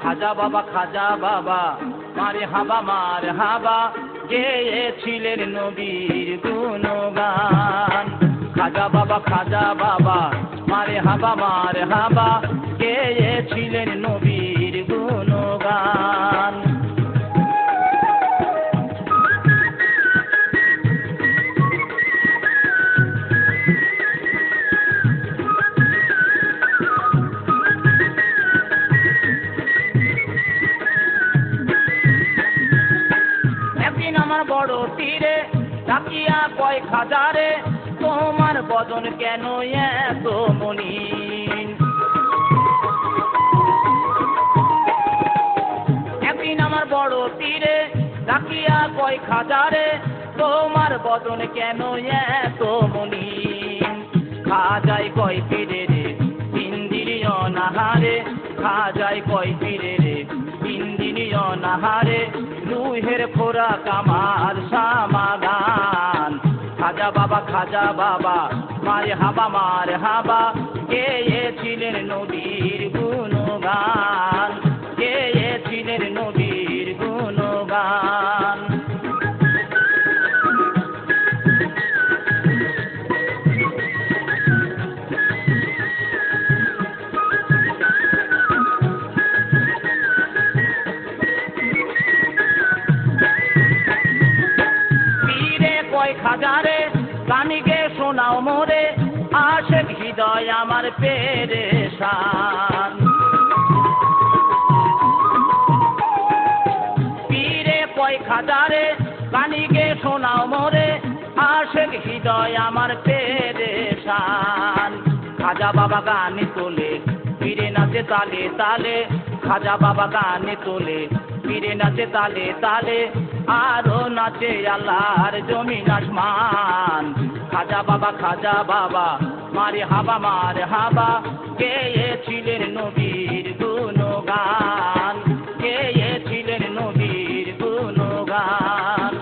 খাজা বাবা মারে হাবা গেয়েছিলেন নবীর গুণগান। খাজা বাবা মারে হাবা গেয়েছিলেন নবীর গুণগান। একদিন আমার বড় তীরে ডাকিয়া কয় খাজারে, তোমার বদন কেন এত মলিন? একদিন আমার বড় তীরে ডাকিয়া কয় খাজারে, তোমার বদন কেন এত মলিন? খাজাই কয় পীরে রে ইন্দ্রিয় নাহারে, খাজাই কয় পীরে রে ইন্দ্রিয় নাহারে, রুহের খোরাক আমার সমাধান। খাজা বাবা মারে হাবা গেয়েছিলেন নবীর গুণগান, গেয়েছিলেন নবীর গুণগান। খাজারে কানিকে শোনাও মোরে, আশেক হৃদয় আমার পেরেশান। পীরে কয় খাজারে কানিকে শোনাও মোরে, আশেক হৃদয় আমার পেরেশান। খাজা বাবা গানে তোলে পীরে নাচে তালে তালে, খাজা বাবা গানে তোলে পীরে নাচে তালে তালে, আরো নাচে আল্লাহর জমিন আসমান। খাজা বাবা মারে হাবা গেয়েছিলেন নবীর গুণগান, গেয়েছিলেন নবীর গুণগান।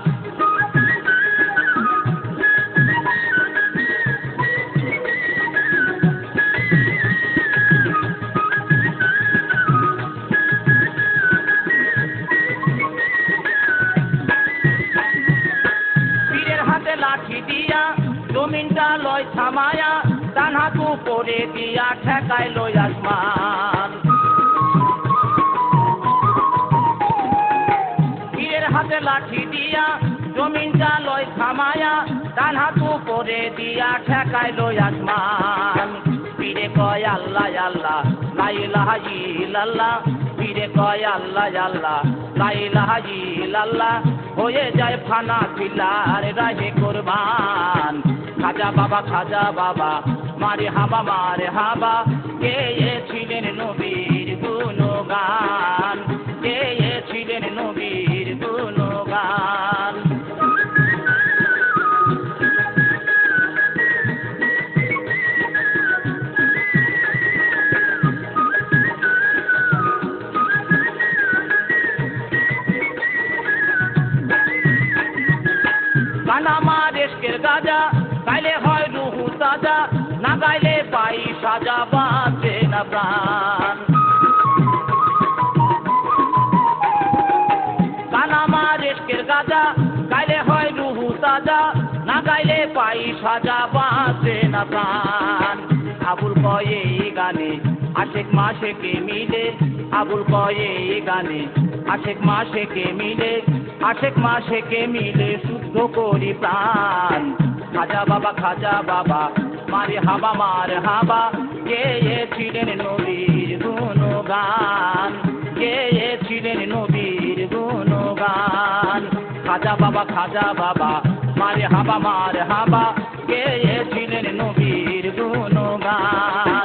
লাঠি দিয়া জমিনটা লয় থামায়া, ডান হাত উপরে দিয়া ঠেকায় লয় আসমান। পীরের হাতে লাঠি দিয়া জমিনটা লয় থামায়া, ডান হাত উপরে দিয়া ঠেকায় লয় আসমান। পীরে কয় আল্লাহ আল্লাহ লা ইলাহা ইল্লাল্লাহ, পীরে কয় আল্লাহ আল্লাহ লা ইলাহা ইল্লাল্লাহ, হয়ে যায় ফানা ফিলার রাহে কুরবান। খাজা বাবা মারে হাবা গেয়েছিলেন নবীর গুণগান, গেয়েছিলেন নবীর গুণগান। আমার এশকের গাজা গাইলে হয় রুহু তাজা, না গাইলে পাই সাজা বাঁচে না প্রাণ। আমার এশকের গাজা গাইলে হয় রুহু তাজা, না গাইলে পাই সাজা বাঁচে না প্রাণ। আবুল কয়ে গানে আশেক মাশেকে মিলে, আবুল কয়ে গানে আশেক মাশেকে মিলে, আশেক মাশেকে মিলে শুদ্ধ করি প্রাণ। খাজা বাবা মারে হাবা গেয়েছিলেন নবীর গুণগান, গেয়েছিলেন নবীর গুণগান। খাজা বাবা মারে হাবা গেয়েছিলেন নবীর গুণগান।